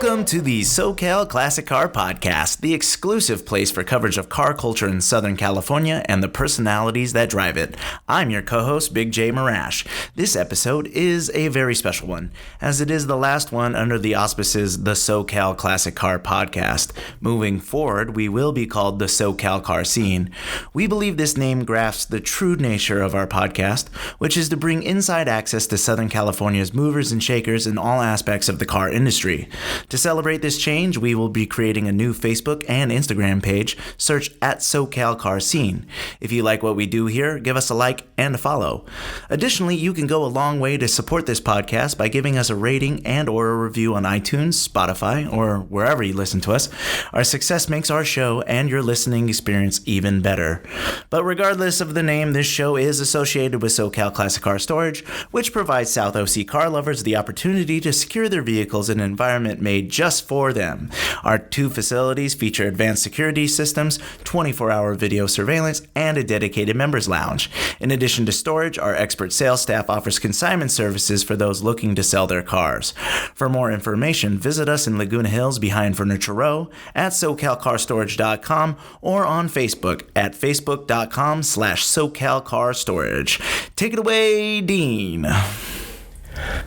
Welcome to the SoCal Classic Car Podcast, the exclusive place for coverage of car culture in Southern California and the personalities that drive it. I'm your co-host, Big J Marash. This episode is a very special one, as it is the last one under the auspices the SoCal Classic Car Podcast. Moving forward, we will be called the SoCal Car Scene. We believe this name grasps the true nature of our podcast, which is to bring inside access to Southern California's movers and shakers in all aspects of the car industry. To celebrate this change, we will be creating a new Facebook and Instagram page. Search at SoCal Car Scene. If you like what we do here, give us a like and a follow. Additionally, you can go a long way to support this podcast by giving us a rating and or a review on iTunes, Spotify, or wherever you listen to us. Our success makes our show and your listening experience even better. But regardless of the name, this show is associated with SoCal Classic Car Storage, which provides South OC car lovers the opportunity to secure their vehicles in an environment made just for them. Our two facilities feature advanced security systems, 24-hour video surveillance, and a dedicated members lounge. In addition to storage, our expert sales staff offers consignment services for those looking to sell their cars. For more information, visit us in Laguna Hills behind Furniture Row, at SoCalCarStorage.com, or on Facebook at Facebook.com/SoCalCarStorage. Take it away, Dean.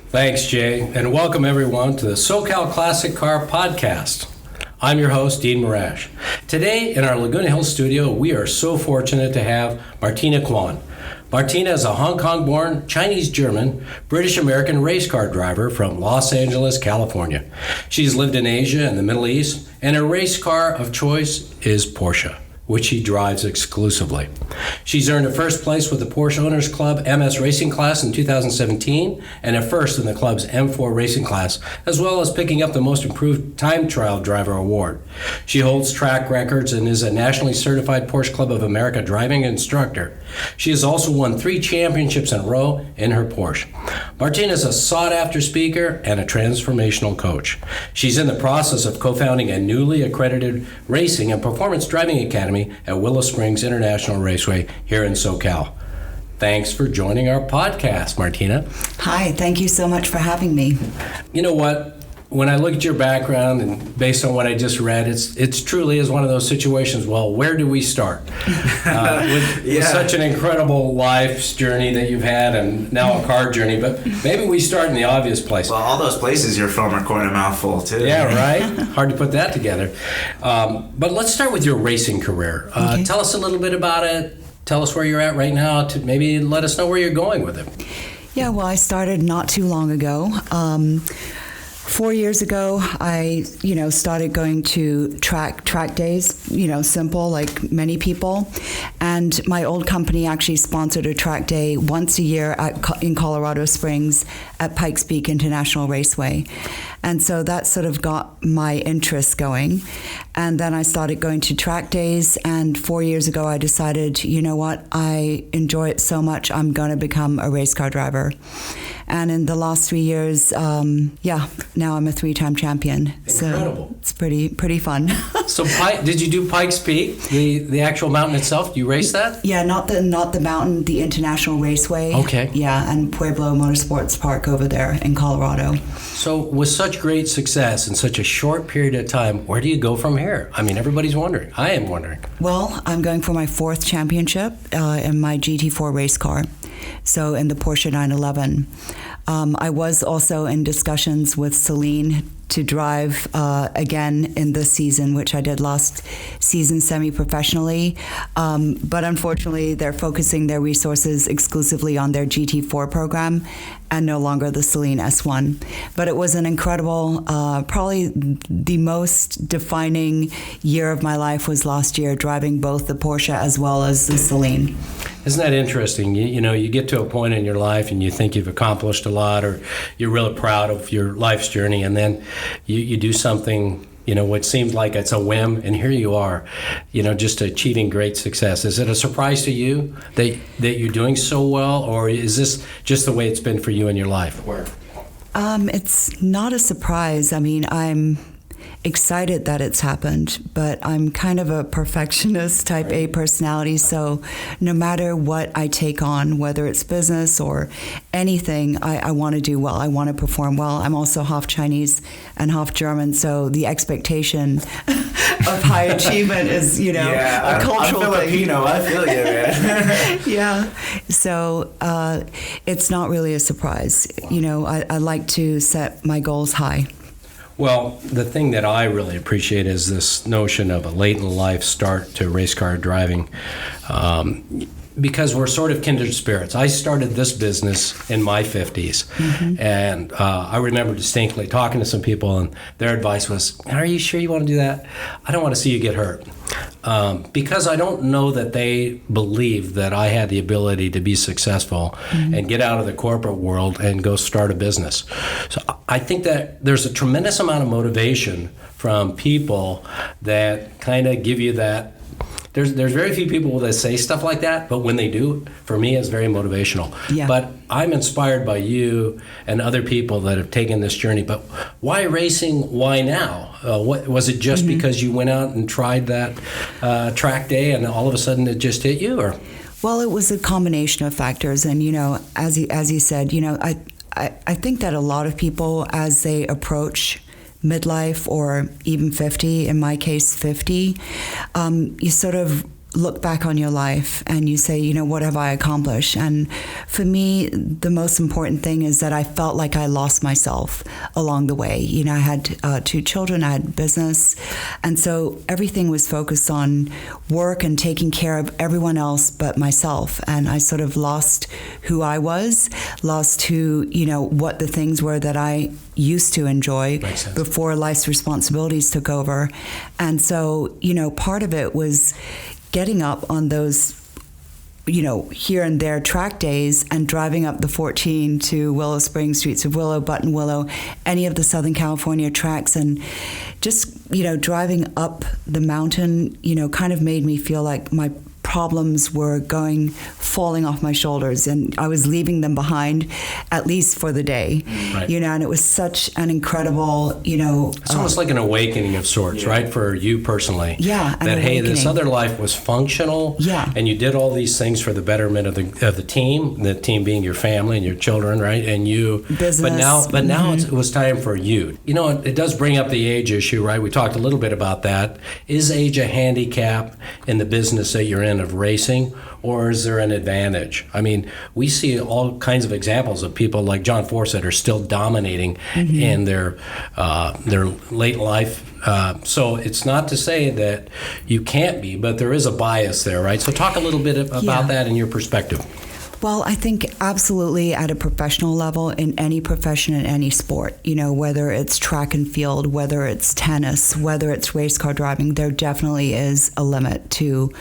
Thanks, Jay, and welcome everyone to the SoCal Classic Car Podcast. I'm your host, Dean Marash. Today in our Laguna Hills studio, we are so fortunate to have Martina Kwan. Martina is a Hong Kong-born, Chinese-German, British-American race car driver from Los Angeles, California. She's lived in Asia and the Middle East, and her race car of choice is Porsche, which she drives exclusively. She's earned a first place with the Porsche Owners Club MS Racing Class in 2017 and a first in the club's M4 Racing Class, as well as picking up the Most Improved Time Trial Driver Award. She holds track records and is a nationally certified Porsche Club of America driving instructor. She has also won 3 championships in a row in her Porsche. Martina is a sought-after speaker and a transformational coach. She's in the process of co-founding a newly accredited racing and performance driving academy at Willow Springs International Raceway here in SoCal. Thanks for joining our podcast, Martina. Hi, thank you so much for having me. You know what? When I look at your background and based on what I just read, it's truly is one of those situations, well, where do we start? With such an incredible life's journey that you've had and now a car journey, but maybe we start in the obvious place. Well, all those places you're from are quite a mouthful, too. Yeah, right? Hard to put that together. But let's start with your racing career. Okay. Tell us a little bit about it. Tell us where you're at right now to maybe let us know where you're going with it. Yeah, well, I started not too long ago. 4 years ago, I, started going to track days, simple like many people. And my old company actually sponsored a track day once a year in Colorado Springs at Pikes Peak International Raceway. And so that sort of got my interest going. And then I started going to track days. And 4 years ago, I decided, you know what, I enjoy it so much, I'm going to become a race car driver. And in the last 3 years, now I'm a 3-time champion. Incredible. So it's pretty fun. So did you do Pikes Peak, the actual mountain itself? Do you race that? Yeah, not the mountain, the International Raceway. Okay. Yeah, and Pueblo Motorsports Park over there in Colorado. So with such great success in such a short period of time, where do you go from here? I mean, everybody's wondering. I am wondering. Well, I'm going for my 4th championship in my GT4 race car. So in the Porsche 911. I was also in discussions with Celine to drive again in this season, which I did last season semi-professionally. But unfortunately, they're focusing their resources exclusively on their GT4 program and no longer the Celine S1. But it was an incredible, probably the most defining year of my life was last year, driving both the Porsche as well as the Celine. Isn't that interesting? You get to a point in your life and you think you've accomplished a lot or you're really proud of your life's journey, and then you do something, what seems like it's a whim, and here you are, just achieving great success. Is it a surprise to you that you're doing so well, or is this just the way it's been for you in your life? It's not a surprise. I mean, I'm excited that it's happened, but I'm kind of a perfectionist type A personality, so no matter what I take on, whether it's business or anything, I want to do well. I want to perform well. I'm also half Chinese and half German, so the expectation of high achievement is, a cultural I'm Filipino. I feel you, man. Yeah. So it's not really a surprise. I like to set my goals high. Well, the thing that I really appreciate is this notion of a late in life start to race car driving, because we're sort of kindred spirits. I started this business in my 50s, and I remember distinctly talking to some people, and their advice was, "Are you sure you want to do that? I don't want to see you get hurt." Because I don't know that they believed that I had the ability to be successful and get out of the corporate world and go start a business. So I think that there's a tremendous amount of motivation from people that kind of give you that. There's very few people that say stuff like that, but when they do, for me, it's very motivational. Yeah. But I'm inspired by you and other people that have taken this journey. But why racing? Why now? What was it? Just because you went out and tried that track day, and all of a sudden it just hit you, or? Well, it was a combination of factors, and as you said, I think that a lot of people, as they approach midlife or even 50, in my case 50, you sort of look back on your life and you say, what have I accomplished? And for me, the most important thing is that I felt like I lost myself along the way. I had 2 children, I had business, and so everything was focused on work and taking care of everyone else but myself. And I sort of lost who I was, lost who, what the things were that I used to enjoy before life's responsibilities took over. And so, part of it was getting up on those, here and there track days and driving up the 14 to Willow Springs, Streets of Willow, Buttonwillow, any of the Southern California tracks, and just, driving up the mountain, kind of made me feel like my problems were falling off my shoulders, and I was leaving them behind, at least for the day. Right. And it was such an incredible, it's almost like an awakening of sorts, right, for you personally. Yeah. That hey, this other life was functional. Yeah. And you did all these things for the betterment of the team being your family and your children, right, and you. Business. But now it was time for you. It does bring up the age issue, right? We talked a little bit about that. Is age a handicap in the business that you're in of racing, or is there an advantage? I mean, we see all kinds of examples of people like John Forsett are still dominating in their late life. So it's not to say that you can't be, but there is a bias there, right? So talk a little bit about that in your perspective. Well, I think absolutely at a professional level, in any profession, in any sport, whether it's track and field, whether it's tennis, whether it's race car driving, there definitely is a limit to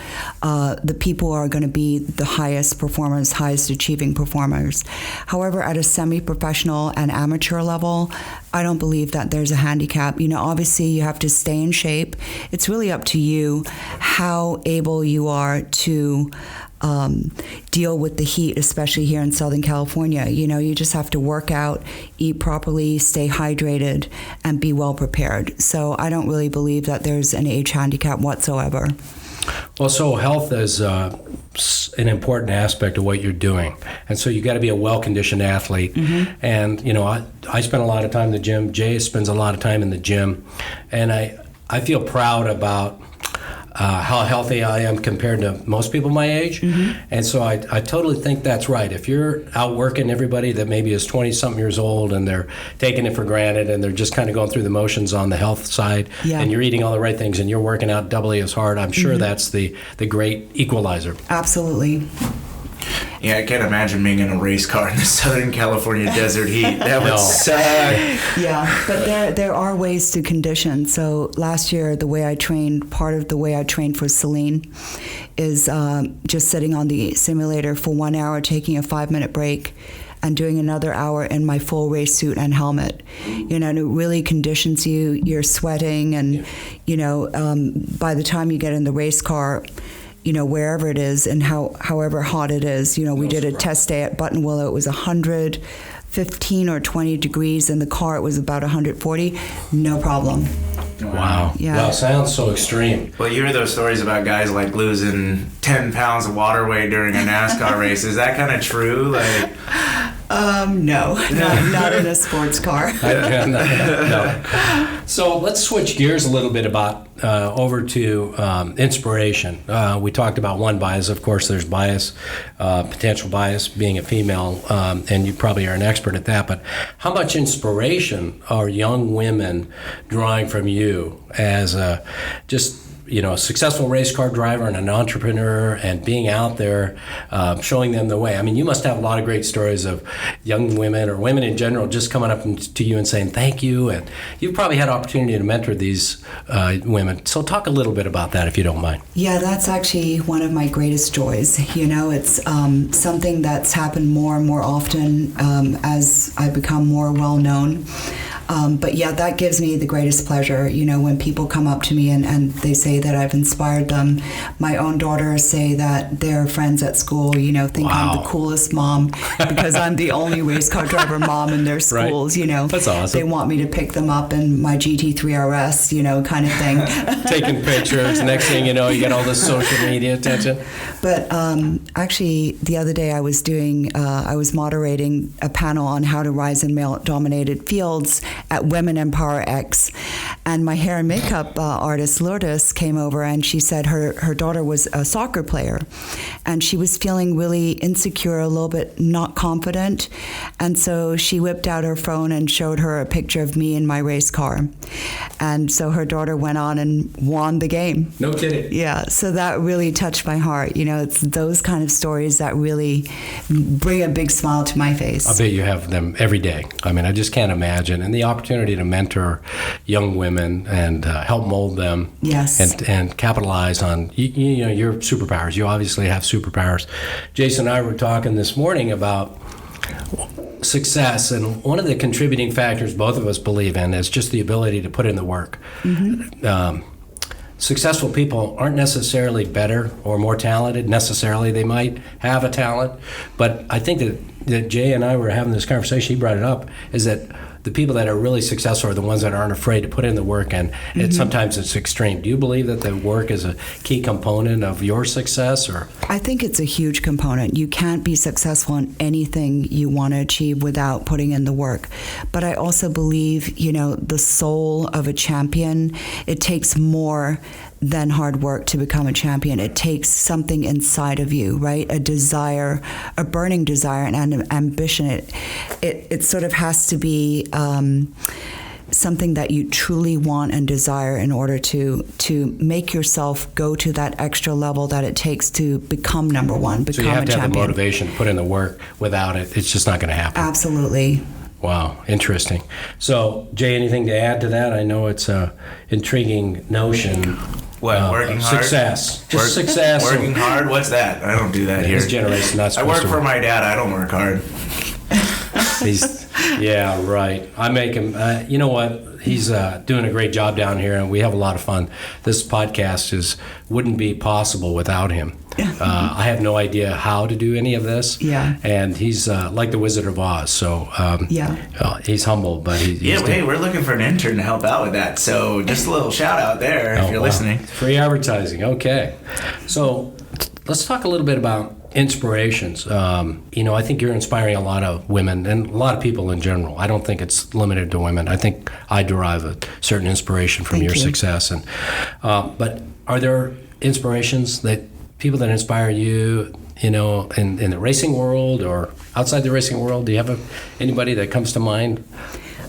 the people who are going to be the highest performers, highest achieving performers. However, at a semi-professional and amateur level, I don't believe that there's a handicap. Obviously you have to stay in shape. It's really up to you how able you are to deal with the heat, especially here in Southern California. You just have to work out, eat properly, stay hydrated, and be well prepared. So I don't really believe that there's an age handicap whatsoever. Well, so health is an important aspect of what you're doing. And so you got to be a well-conditioned athlete. And, I spend a lot of time in the gym. Jay spends a lot of time in the gym. And I feel proud about how healthy I am compared to most people my age. And so I totally think that's right. If you're out working everybody that maybe is 20-something years old and they're taking it for granted and they're just kind of going through the motions on the health side, and you're eating all the right things and you're working out doubly as hard, I'm sure that's the great equalizer. Absolutely. Yeah, I can't imagine being in a race car in the Southern California desert heat. That would suck. Yeah, but there are ways to condition. So last year, part of the way I trained for Celine is just sitting on the simulator for 1 hour, taking a 5-minute break, and doing another hour in my full race suit and helmet. And it really conditions you. You're sweating, and by the time you get in the race car, wherever it is and however hot it is. We did a test day at Buttonwillow. It was 115 or 20 degrees. In the car, it was about 140. No problem. Wow. Yeah. Wow, sounds so extreme. Well, you hear those stories about guys like losing 10 pounds of water weight during a NASCAR race. Is that kind of true? Like, No, not in a sports car. No. So let's switch gears a little bit over to inspiration. We talked about one bias. Of course, there's bias, potential bias, being a female, and you probably are an expert at that. But how much inspiration are young women drawing from you as a successful race car driver and an entrepreneur, and being out there showing them the way? I mean, you must have a lot of great stories of young women or women in general just coming up to you and saying thank you, and you've probably had opportunity to mentor these women. So talk a little bit about that, if you don't mind. Yeah, that's actually one of my greatest joys. It's something that's happened more and more often as I become more well-known. But yeah, that gives me the greatest pleasure, when people come up to me and they say that I've inspired them. My own daughters say that their friends at school, think I'm the coolest mom because I'm the only race car driver mom in their schools, Right. That's awesome. They want me to pick them up in my GT3 RS, kind of thing. Taking pictures. Next thing you know, you get all this social media attention. But actually, the other day I was moderating a panel on how to rise in male-dominated fields at Women Empower X, and my hair and makeup artist Lourdes came over, and she said her daughter was a soccer player, and she was feeling really insecure, a little bit not confident, and so she whipped out her phone and showed her a picture of me in my race car, and so her daughter went on and won the game. No kidding. Yeah, so that really touched my heart. It's those kind of stories that really bring a big smile to my face. I bet you have them every day. I mean, I just can't imagine. And the opportunity to mentor young women and help mold them. Yes. And capitalize on your superpowers. You obviously have superpowers. Jason and I were talking this morning about success, and one of the contributing factors both of us believe in is just the ability to put in the work. Mm-hmm. Successful people aren't necessarily better or more talented necessarily. They might have a talent, but I think that Jay and I were having this conversation, he brought it up, is that the people that are really successful are the ones that aren't afraid to put in the work, and sometimes it's extreme. Do you believe that the work is a key component of your success? Or I think it's a huge component. You can't be successful in anything you want to achieve without putting in the work. But I also believe, the soul of a champion, it takes more than hard work to become a champion. It takes something inside of you, right? A desire, a burning desire, and an ambition. It sort of has to be something that you truly want and desire in order to make yourself go to that extra level that it takes to become number one, become a champion. So you have to have the motivation to put in the work. Without it, it's just not going to happen. Absolutely. Wow, interesting. So, Jay, anything to add to that? I know it's an intriguing notion. What, working hard? Success. Just success. Working hard? What's that? I don't do that here. This generation not I supposed work to for my dad. I don't work hard. Yeah, right. I make him, you know what? He's doing a great job down here, and we have a lot of fun. This podcast wouldn't be possible without him. I have no idea how to do any of this. Yeah. And he's like the Wizard of Oz. So he's humble, but hey, we're looking for an intern to help out with that. So just a little shout out there if you're listening. Free advertising. Okay. So let's talk a little bit about inspirations. I think you're inspiring a lot of women and a lot of people in general. I don't think it's limited to women. I think I derive a certain inspiration from your success. And but are there inspirations people that inspire you, in the racing world or outside the racing world? Do you have anybody that comes to mind?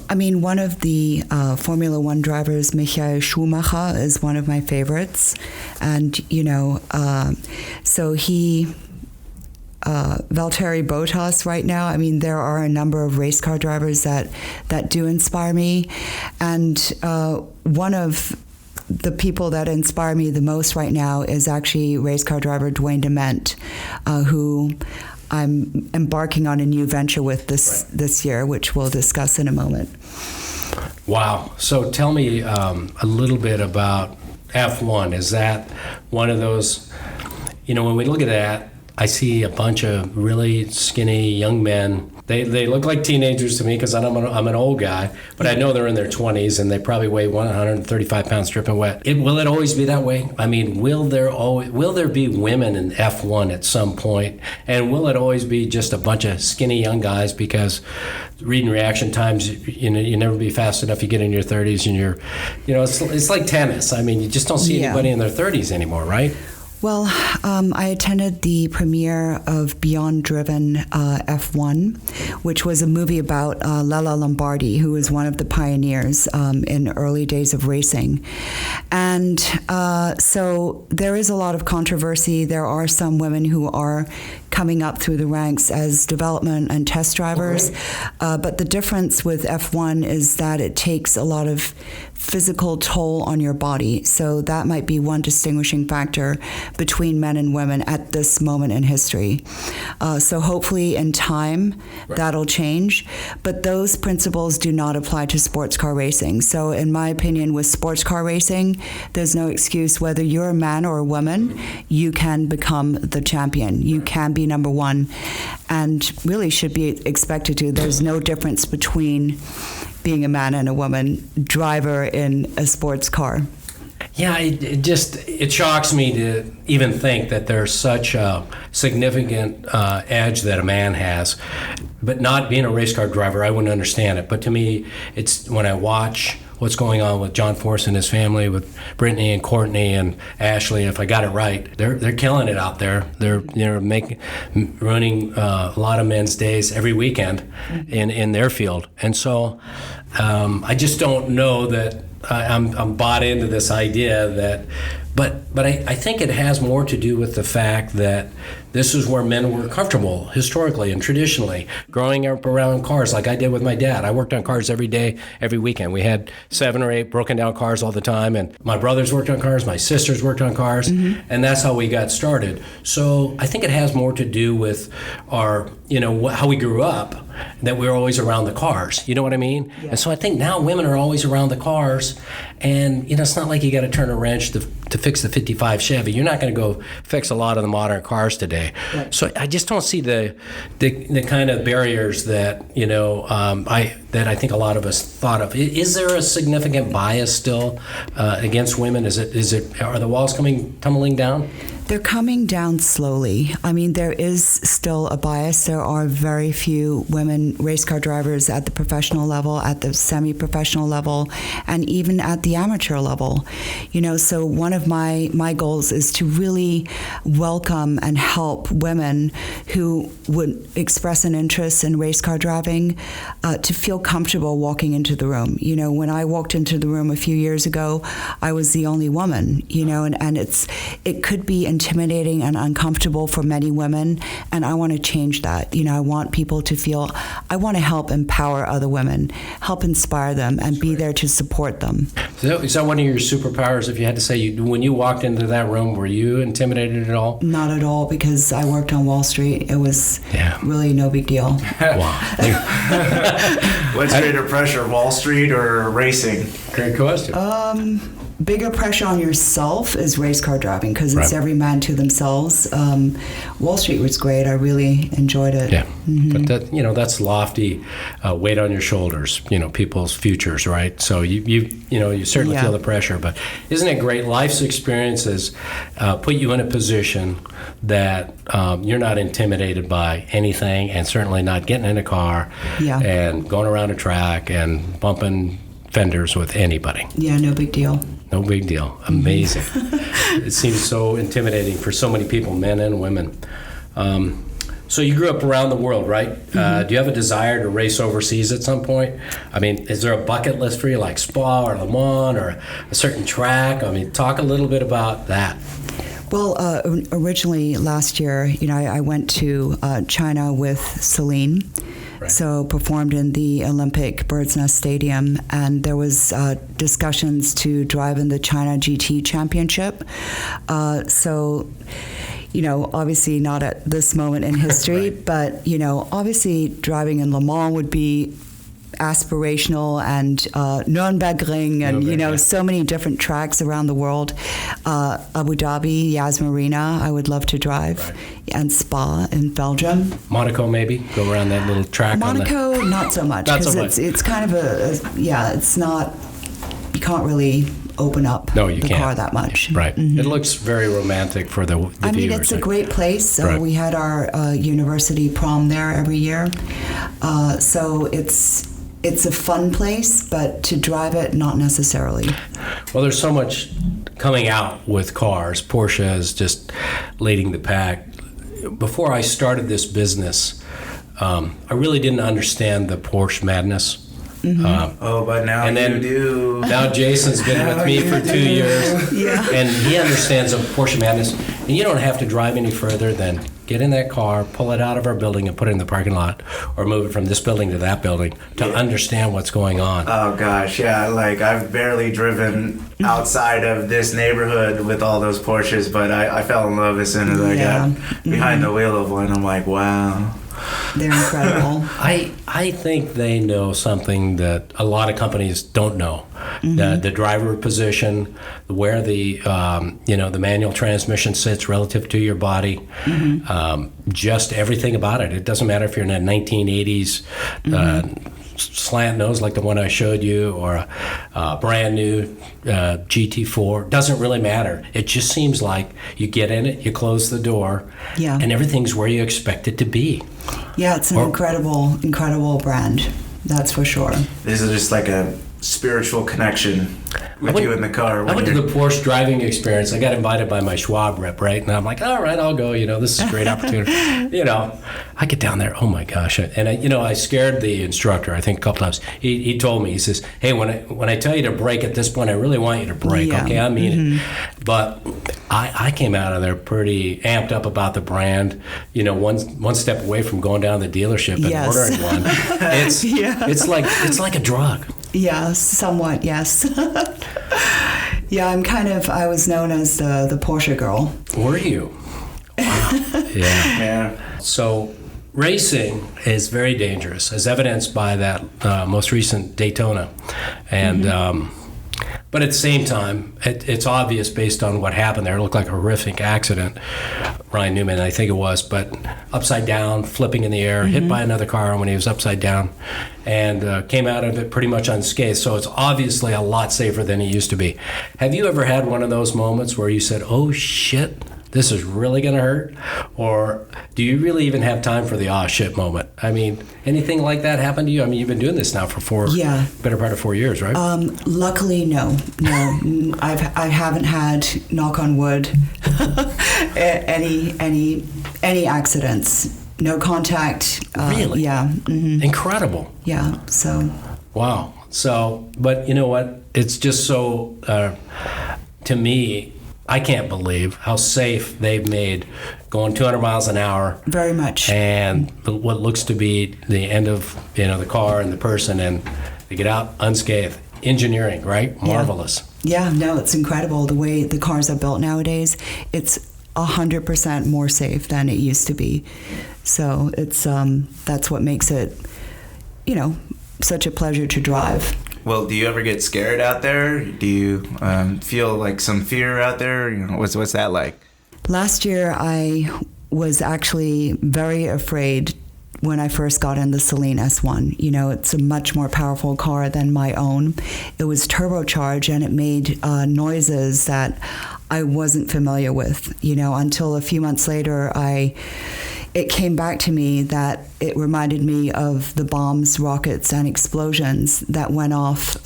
I mean, one of the Formula One drivers, Michael Schumacher, is one of my favorites. And, so he... Valtteri Bottas right now. I mean, there are a number of race car drivers that do inspire me. And one of the people that inspire me the most right now is actually race car driver Dwayne DeMent, who I'm embarking on a new venture with this year, which we'll discuss in a moment. Wow. So tell me a little bit about F1. Is that one of those, when we look at that, I see a bunch of really skinny young men They look like teenagers to me because I'm an old guy, but I know they're in their 20s and they probably weigh 135 pounds dripping wet. Will it always be that way? I mean, will there be women in F1 at some point? And will it always be just a bunch of skinny young guys? Because reading reaction times, you never be fast enough. You get in your 30s and it's like tennis. I mean, you just don't see anybody in their 30s anymore, right? Well, I attended the premiere of Beyond Driven F1, which was a movie about Lella Lombardi, who was one of the pioneers in early days of racing. And so there is a lot of controversy. There are some women who are coming up through the ranks as development and test drivers. But the difference with F1 is that it takes a lot of physical toll on your body. So that might be one distinguishing factor between men and women at this moment in history. So hopefully in time that'll change. But those principles do not apply to sports car racing. So in my opinion, with sports car racing, there's no excuse. Whether you're a man or a woman, you can become the champion. You can be number one and really should be expected to. There's no difference between being a man and a woman driver in a sports car. Yeah, it shocks me to even think that there's such a significant edge that a man has. But not being a race car driver, I wouldn't understand it. But to me, it's when I watch what's going on with John Force and his family, with Brittany and Courtney and Ashley, if I got it right, they're killing it out there. They're running a lot of men's days every weekend in their field. And so I just don't know that I'm bought into this idea that, but I think it has more to do with the fact that this is where men were comfortable historically and traditionally, growing up around cars like I did with my dad. I worked on cars every day, every weekend. We had 7 or 8 broken down cars all the time, and my brothers worked on cars, my sisters worked on cars, and that's how we got started. So I think it has more to do with our, how we grew up, that we were always around the cars. You know what I mean? Yeah. And so I think now women are always around the cars, and it's not like you got to turn a wrench to fix the 55 Chevy. You're not going to go fix a lot of the modern cars today. Right. So I just don't see the kind of barriers that I think a lot of us thought of. Is there a significant bias still against women? Are the walls tumbling down? They're coming down slowly. I mean, there is still a bias. There are very few women race car drivers at the professional level, at the semi-professional level, and even at the amateur level. So one of my goals is to really welcome and help women who would express an interest in race car driving to feel comfortable walking into the room. When I walked into the room a few years ago, I was the only woman, and it could be intimidating and uncomfortable for many women, and I want to change that. I want people to feel, I want to help empower other women, help inspire them, and be there to support them. Is that one of your superpowers, if you had to say, when you walked into that room, were you intimidated at all? Not at all, because I worked on Wall Street. It was really no big deal. Wow. What's greater pressure, Wall Street or racing? Great question. Bigger pressure on yourself is race car driving, because it's every man to themselves. Wall Street was great. I really enjoyed it. Yeah, but that's lofty weight on your shoulders. People's futures, right? So you certainly feel the pressure. But isn't it great? Life's experiences put you in a position that you're not intimidated by anything, and certainly not getting in a car and going around a track and bumping fenders with anybody. Yeah, no big deal. No big deal. Amazing. It seems so intimidating for so many people, men and women. So you grew up around the world, right? Do you have a desire to race overseas at some point? I mean, is there a bucket list for you, like Spa or Le Mans or a certain track? I mean, talk a little bit about that. Well, originally last year, I went to China with Celine. Right. So performed in the Olympic Bird's Nest Stadium, and there was discussions to drive in the China GT Championship. So, obviously not at this moment in history, right. But, obviously driving in Le Mans would be aspirational, and Nürburgring, and Nürburgring, so many different tracks around the world. Abu Dhabi, Yas Marina, I would love to drive, and Spa in Belgium. Monaco, maybe go around that little track. Monaco, not so much, Not so because much. it's kind of it's not. You can't really open up the the car that much. Right. Mm-hmm. It looks very romantic for the viewers. I mean, it's a great place. Right. We had our university prom there every year. So it's a fun place, but to drive it, not necessarily. Well, there's so much coming out with cars. Porsche is just leading the pack. Before I started this business, I really didn't understand the Porsche madness. But now and then, you do. Now Jason's been with me for 2 years, and he understands the Porsche madness. And you don't have to drive any further than get in that car, pull it out of our building, and put it in the parking lot, or move it from this building to that building to understand what's going on. Oh gosh, yeah. Like I've barely driven outside of this neighborhood with all those Porsches, but I fell in love as soon as I got behind the wheel of one. I'm like, wow. They're incredible. I think they know something that a lot of companies don't know. The driver position, where the the manual transmission sits relative to your body, just everything about it. It doesn't matter if you're in a 1980s slant nose like the one I showed you, or a brand new GT4. Doesn't really matter. It just seems like you get in it, you close the door, and everything's where you expect it to be. Yeah, it's an incredible brand. That's for sure. This is just like a spiritual connection with you in the car. I went to the Porsche driving experience. I got invited by my Schwab rep, right? And I'm like, all right, I'll go. This is a great opportunity. I get down there. Oh my gosh! And I scared the instructor. I think a couple times. He told me, he says, "Hey, when I tell you to brake at this point, I really want you to brake. Yeah. Okay, I mean it." But I came out of there pretty amped up about the brand. One step away from going down to the dealership and ordering one. It's like a drug. Yeah, somewhat, yes. Yeah, I was known as the Porsche girl. Were you? Wow. Yeah. So racing is very dangerous, as evidenced by that most recent Daytona. And but at the same time, it's obvious based on what happened there. It looked like a horrific accident. Ryan Newman, I think it was, but upside down, flipping in the air, hit by another car when he was upside down, and came out of it pretty much unscathed. So it's obviously a lot safer than it used to be. Have you ever had one of those moments where you said, oh shit, this is really going to hurt? Or do you really even have time for the oh shit moment? I mean, anything like that happen to you? I mean, you've been doing this now for better part of 4 years, right? Luckily, no. I haven't had, knock on wood, any accidents. No contact. Really? Yeah. Mm-hmm. Incredible. Yeah. So. Wow. So, but you know what? It's just so, to me, I can't believe how safe they've made going 200 miles an hour. Very much. And what looks to be the end of the car and the person, and they get out unscathed. Engineering, right? Marvelous. Yeah, no, it's incredible the way the cars are built nowadays. It's 100% more safe than it used to be. So it's that's what makes it, such a pleasure to drive. Well, do you ever get scared out there? Do you feel like some fear out there? What's that like? Last year, I was actually very afraid when I first got in the Celine S1. It's a much more powerful car than my own. It was turbocharged, and it made noises that I wasn't familiar with, until a few months later, it came back to me that it reminded me of the bombs, rockets, and explosions that went off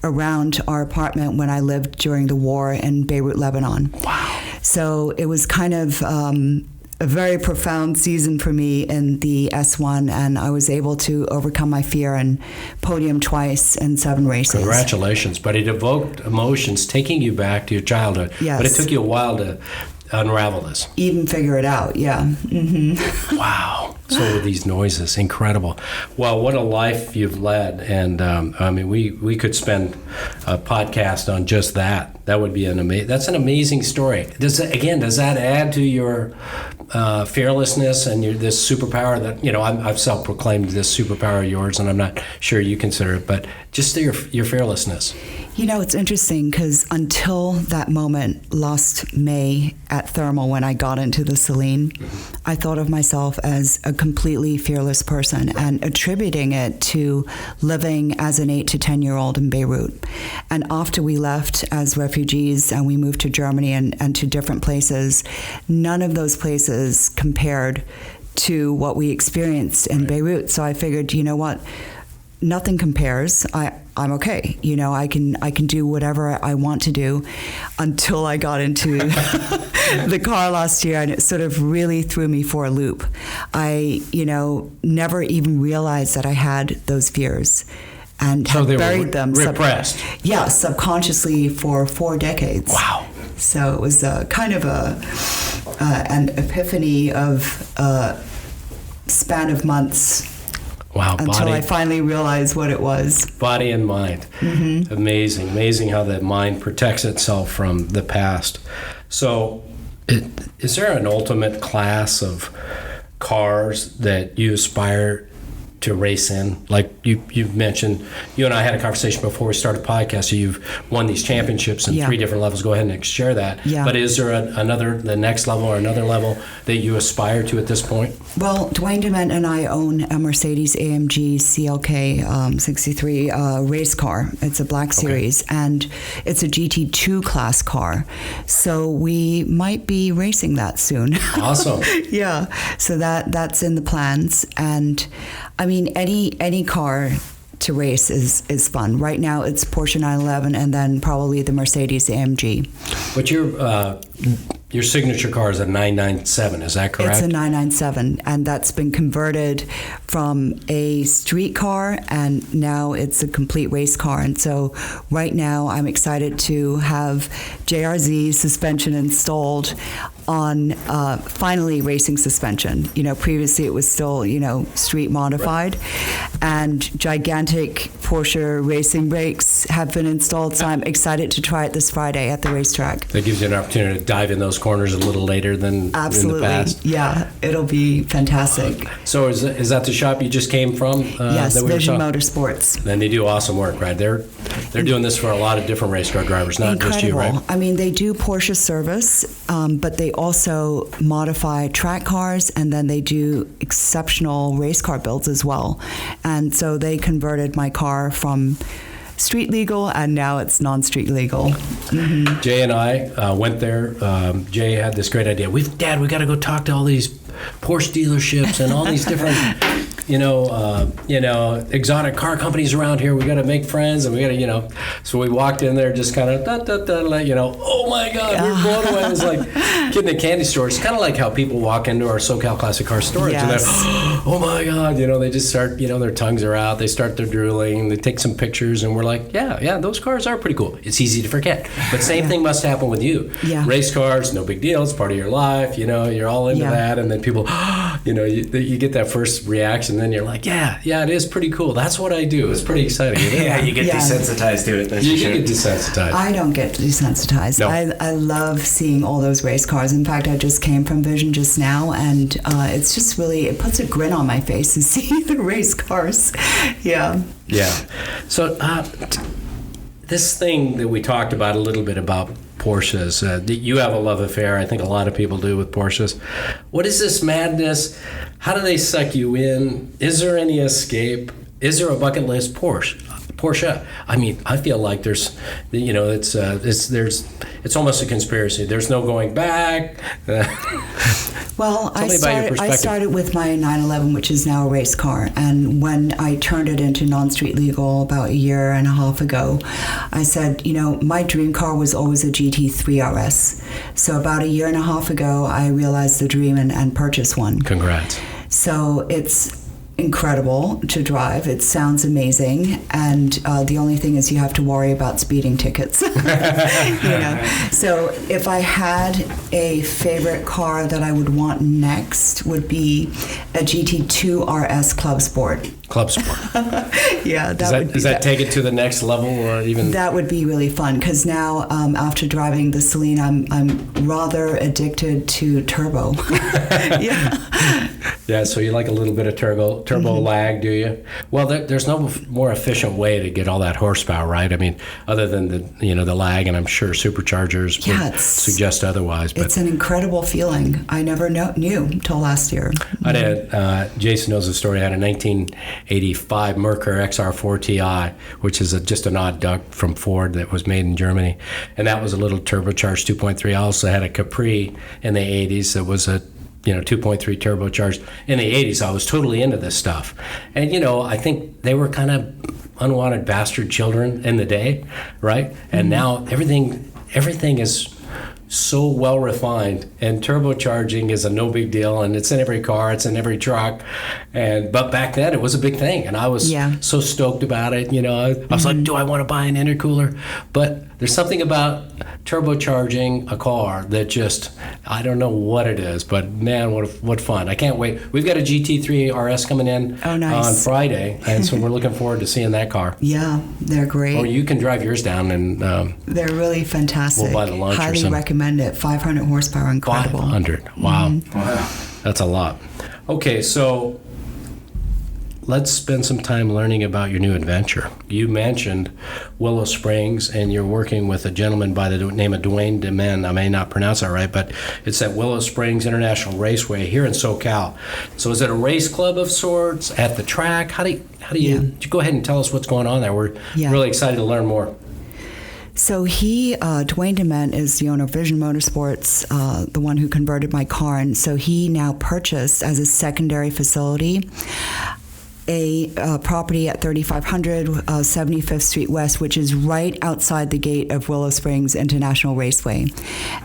around our apartment when I lived during the war in Beirut, Lebanon. Wow. So it was kind of a very profound season for me in the S1, and I was able to overcome my fear and podium twice in 7 races. Congratulations. But it evoked emotions, taking you back to your childhood. Yes. But it took you a while to unravel this. Even figure it out, yeah. Mm-hmm. Wow. So with these noises, incredible. Well, what a life you've led, and I mean, we could spend a podcast on just that. That would be that's an amazing story. Does that add to your fearlessness and this superpower that I've self-proclaimed this superpower of yours, and I'm not sure you consider it, but just your fearlessness. It's interesting because until that moment last May at Thermal when I got into the Celine, I thought of myself as a completely fearless person and attributing it to living as an 8 to 10-year-old in Beirut. And after we left as refugees and we moved to Germany and to different places, none of those places compared to what we experienced in Beirut. So I figured, you know what? Nothing compares. I'm okay. I can do whatever I want to do, until I got into the car last year, and it sort of really threw me for a loop. I never even realized that I had those fears, and so had buried them repressed. Subconsciously for 4 decades. Wow. So it was kind of an epiphany of span of months. Wow, until I finally realized what it was. Body and mind. Mm-hmm. Amazing how the mind protects itself from the past. So is there an ultimate class of cars that you aspire to race in? Like you've mentioned, you and I had a conversation before we started the podcast, so you've won these championships in 3 different levels. Go ahead and share that. Yeah. But is there the next level or another level that you aspire to at this point? Well, Dwayne DeMent and I own a Mercedes AMG CLK 63 race car. It's a Black Series, and it's a GT2 class car. So we might be racing that soon. Awesome. Yeah. So that's in the plans. And I mean, any car to race is fun. Right now, it's Porsche 911 and then probably the Mercedes AMG. But your signature car is a 997, is that correct? It's a 997, and that's been converted from a street car, and now it's a complete race car. And so right now, I'm excited to have JRZ suspension installed on finally racing suspension. Previously it was still, street modified, and gigantic Porsche racing brakes have been installed. So I'm excited to try it this Friday at the racetrack. That gives you an opportunity to dive in those corners a little later than Absolutely. in the past. Yeah, it'll be fantastic. So is that the shop you just came from? Yes, Vision Motorsports. And they do awesome work, right? They're doing this for a lot of different race car drivers, not Incredible. Just you, right? I mean, they do Porsche service, but they also modify track cars, and then they do exceptional race car builds as well. And so they converted my car from street legal, and now it's non-street legal. Mm-hmm. Jay and I went there. Jay had this great idea. Dad, we got to go talk to all these Porsche dealerships and all these different, exotic car companies around here. We got to make friends, and we got to, So we walked in there, just kind of, oh my God, we were blown away. It was like getting a candy store. It's kind of like how people walk into our SoCal Classic Car storage, and they're, oh my God, they just start, their tongues are out. They start their drooling. They take some pictures, and we're like, yeah, those cars are pretty cool. It's easy to forget, but same thing must happen with you. Yeah. Race cars, no big deal. It's part of your life. You're all into that, and then people, you get that first reaction, then you're like, yeah, it is pretty cool. That's what I do. It's pretty exciting. You get desensitized to it. You get desensitized. I don't get desensitized. No. I love seeing all those race cars. In fact, I just came from Vision just now, and it's just really, it puts a grin on my face to see the race cars. Yeah. Yeah. So this thing that we talked about a little bit about Porsches, you have a love affair. I think a lot of people do with Porsches. What is this madness? How do they suck you in? Is there any escape? Is there a bucket list Porsche? I mean, I feel like there's, it's almost a conspiracy. There's no going back. Well, I started with my 911, which is now a race car. And when I turned it into non-street legal about a year and a half ago, I said, my dream car was always a GT3 RS. So about a year and a half ago, I realized the dream and purchased one. Congrats. So it's incredible to drive. It sounds amazing, and the only thing is you have to worry about speeding tickets. So if I had a favorite car that I would want next, would be a GT2 RS Club Sport. Club Sport. Yeah, does that take it to the next level, or even? That would be really fun, because now after driving the Celine, I'm rather addicted to turbo. Yeah. So you like a little bit of turbo lag, do you? Well, there's no more efficient way to get all that horsepower, right? I mean, other than the lag, and I'm sure superchargers would suggest otherwise. But it's an incredible feeling. I never knew till last year. I had Jason knows the story. I had a 1985 Merkur XR4 Ti, which is just an odd duck from Ford that was made in Germany, and that was a little turbocharged 2.3. I also had a Capri in the 80s that was a 2.3 turbocharged in the 80s. I was totally into this stuff, and I think they were kind of unwanted bastard children in the day, right? And now everything is so well refined, and turbocharging is a no big deal, and it's in every car, it's in every truck, but back then it was a big thing, and I was so stoked about it. I was like, do I want to buy an intercooler? But there's something about turbocharging a car that just, I don't know what it is, but man, what fun. I can't wait. We've got a GT3 RS coming in on Friday, and so we're looking forward to seeing that car. Yeah, they're great. Or you can drive yours down, and they're really fantastic. We'll buy the launch. Highly recommend it. 500 horsepower, incredible. 500, wow. Wow. That's a lot. Okay, so let's spend some time learning about your new adventure. You mentioned Willow Springs, and you're working with a gentleman by the name of Dwayne DeMen. I may not pronounce that right, but it's at Willow Springs International Raceway here in SoCal. So is it a race club of sorts at the track? How do you go ahead and tell us what's going on there? We're really excited to learn more. So Dwayne DeMent is the owner of Vision Motorsports, the one who converted my car, and so he now purchased as a secondary facility a property at 3500 75th Street West, which is right outside the gate of Willow Springs International Raceway.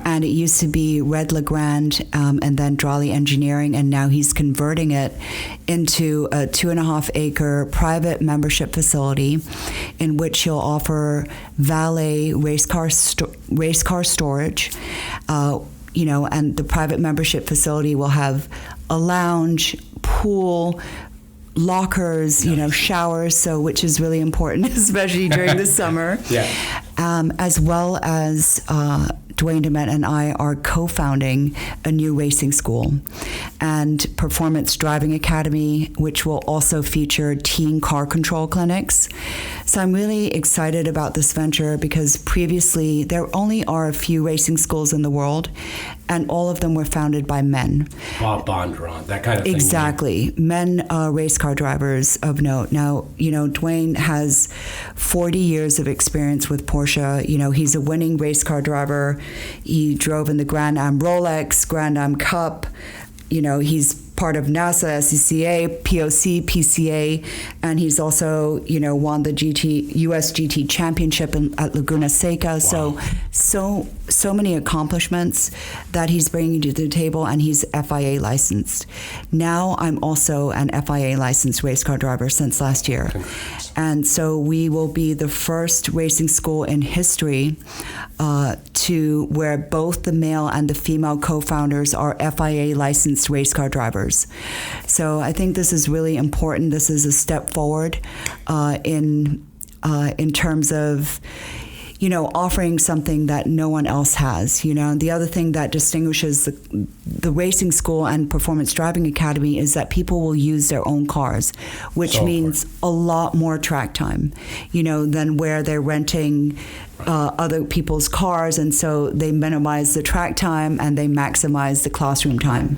And it used to be Red LeGrand and then Drawley Engineering, and now he's converting it into a 2.5-acre private membership facility in which he'll offer valet race car storage. And the private membership facility will have a lounge, pool, lockers, showers, which is really important, especially during the summer. As well as Dwayne DeMent and I are co-founding a new racing school and performance driving academy, which will also feature teen car control clinics. So I'm really excited about this venture because previously there only are a few racing schools in the world, and all of them were founded by men. Bob Bondurant, that kind of thing. Exactly. Men race car drivers of note. Now, Dwayne has 40 years of experience with Porsche. He's a winning race car driver. He drove in the Grand Am Rolex, Grand Am Cup. He's part of NASA, SCCA, POC, PCA, and he's also, won the US GT Championship at Laguna Seca. Wow. So many accomplishments that he's bringing to the table, and he's FIA licensed. Now I'm also an FIA licensed race car driver since last year. And so we will be the first racing school in history to where both the male and the female co-founders are FIA licensed race car drivers. So I think this is really important. This is a step forward in terms of offering something that no one else has. The other thing that distinguishes the racing school and performance driving academy is that people will use their own cars, which means a lot more track time, than where they're renting other people's cars, and so they minimize the track time and they maximize the classroom time.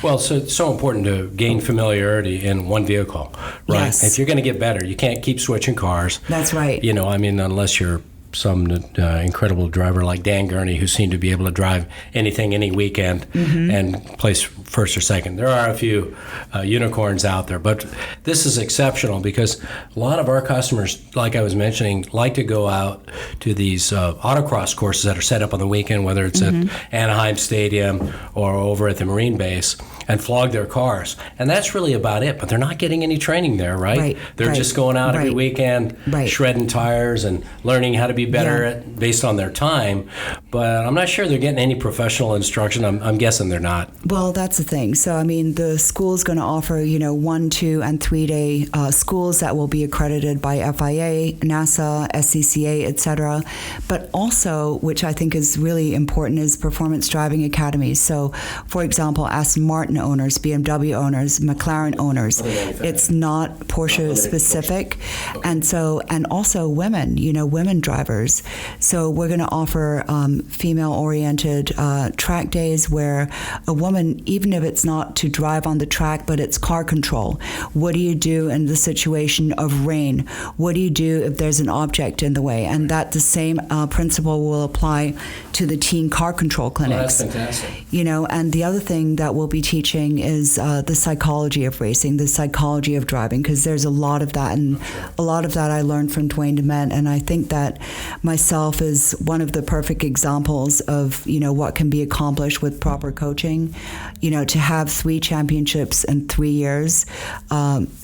Well, so it's so important to gain familiarity in one vehicle, right? Yes. If you're going to get better, you can't keep switching cars. That's right. Unless you're some incredible driver like Dan Gurney, who seemed to be able to drive anything any weekend and place first or second. There are a few unicorns out there, but this is exceptional because a lot of our customers, like I was mentioning, like to go out to these autocross courses that are set up on the weekend, whether it's at Anaheim Stadium or over at the Marine Base, and flog their cars. And that's really about it, but they're not getting any training there, right? They're just going out every weekend, shredding tires and learning how to be better at, based on their time. But I'm not sure they're getting any professional instruction. I'm guessing they're not. Well, that's the thing. So, I mean, the school's going to offer, 1, 2, and 3-day schools that will be accredited by FIA, NASA, SCCA, etc. But also, which I think is really important, is performance driving academies. So, for example, Aston Martin owners, BMW owners, McLaren owners. It's not Porsche specific. And also women, women drivers. So we're going to offer female-oriented track days where a woman, even if it's not to drive on the track, but it's car control. What do you do in the situation of rain? What do you do if there's an object in the way? And that the same principle will apply to the teen car control clinics. Oh, that's fantastic. And the other thing that we'll be teaching is the psychology of racing, the psychology of driving, because there's a lot of that, and a lot of that I learned from Dwayne DeMent, and I think that myself is one of the perfect examples of what can be accomplished with proper coaching. To have 3 championships in 3 years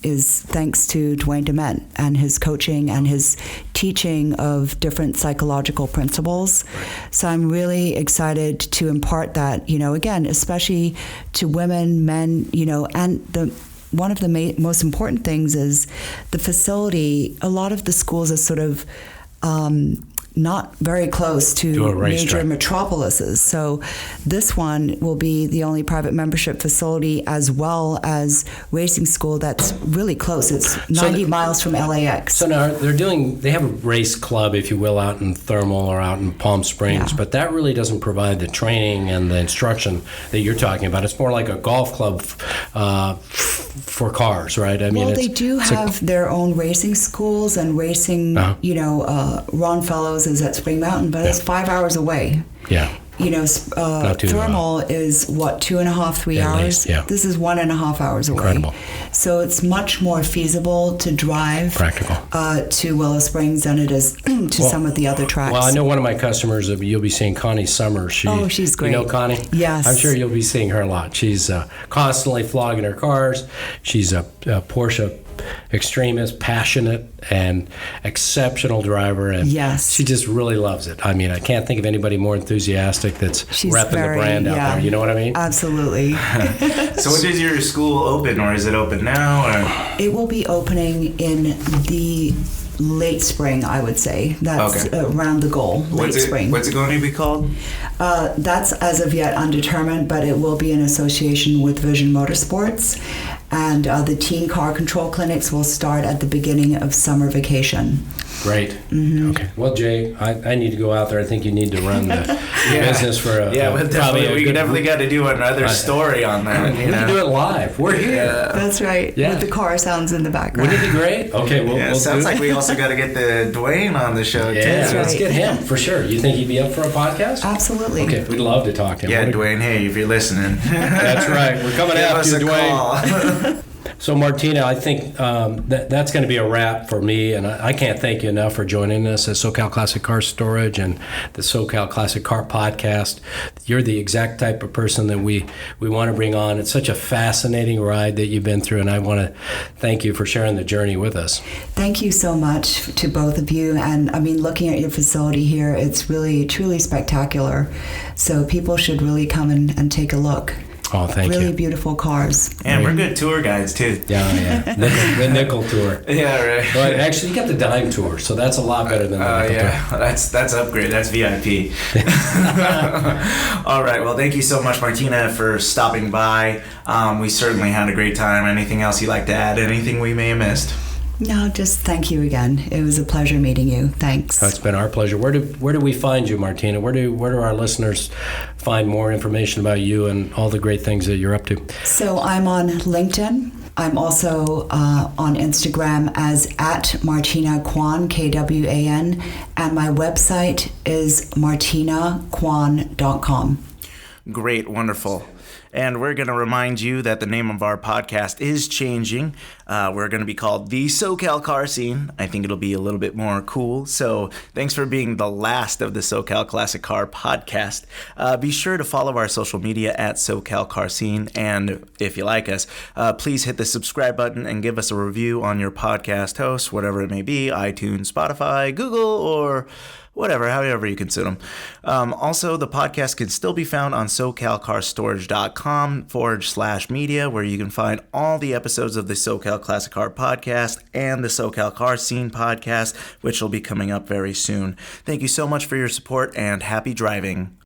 is thanks to Dwayne DeMent and his coaching and his teaching of different psychological principles. So I'm really excited to impart that, again, especially to women, men, and one of the most important things is the facility. A lot of the schools are sort of not very close to major metropolises. So this one will be the only private membership facility as well as racing school that's really close. It's 90 miles from LAX. So now they have a race club, if you will, out in Thermal or out in Palm Springs, but that really doesn't provide the training and the instruction that you're talking about. It's more like a golf club for cars, right? I mean, they do have their own racing schools and racing, Ron Fellows is at Spring Mountain, but it's 5 hours away. Yeah. Thermal is 2.5, 3 hours. Yeah. This is 1.5 hours away. Incredible. So it's much more feasible to drive to Willow Springs than it is to some of the other tracks. Well, I know one of my customers, you'll be seeing Connie Summers. She's great. You know Connie? Yes. I'm sure you'll be seeing her a lot. She's constantly flogging her cars. She's a Porsche extremist, passionate, and exceptional driver, and she just really loves it. I mean, I can't think of anybody more enthusiastic that's repping the brand out there. You know what I mean? Absolutely. So when does your school open, or is it open now? Or? It will be opening in the late spring, I would say. That's around the goal, late spring. What's it going to be called? That's as of yet undetermined, but it will be in association with Vision Motorsports. And the teen car control clinics will start at the beginning of summer vacation. Great. Mm-hmm. Okay. Well, Jay, I need to go out there. I think you need to run the business for a we definitely got to do another story on that. We can do it live. We're here. That's right. Yeah. With the car sounds in the background. Wouldn't it be great? Okay. Well, sounds like we also got to get the Dwayne on the show too. Let's get him for sure. You think he'd be up for a podcast? Absolutely. Okay. We'd love to talk to him. Yeah, Dwayne. Hey, if you're listening, that's right. We're coming after you, Dwayne. So, Martina, I think that's going to be a wrap for me, and I can't thank you enough for joining us at SoCal Classic Car Storage and the SoCal Classic Car Podcast. You're the exact type of person that we want to bring on. It's such a fascinating ride that you've been through, and I want to thank you for sharing the journey with us. Thank you so much to both of you, and I mean, looking at your facility here, it's really, truly spectacular. So people should really come and take a look. Oh, thank you. Really beautiful cars. And we're good tour guides, too. Yeah. The nickel tour. Yeah, right. Well, actually, you got the dime tour, so that's a lot better than the nickel tour. That's upgrade. That's VIP. All right. Well, thank you so much, Martina, for stopping by. We certainly had a great time. Anything else you'd like to add? Anything we may have missed? No, just thank you again. It was a pleasure meeting you. Thanks. It's been our pleasure. Where do we find you, Martina? Where do our listeners find more information about you and all the great things that you're up to? So I'm on LinkedIn, I'm also on Instagram as @Martina Kwan, Kwan, and my website is martinakwan.com. Great, wonderful. And we're going to remind you that the name of our podcast is changing. We're going to be called The SoCal Car Scene. I think it'll be a little bit more cool. So thanks for being the last of the SoCal Classic Car podcast. Be sure to follow our social media at SoCal Car Scene. And if you like us, please hit the subscribe button and give us a review on your podcast host, whatever it may be, iTunes, Spotify, Google, or whatever, however you consume them. Also, the podcast can still be found on SoCalCarStorage.com/media, where you can find all the episodes of the SoCal Classic Car podcast and the SoCal Car Scene podcast, which will be coming up very soon. Thank you so much for your support and happy driving.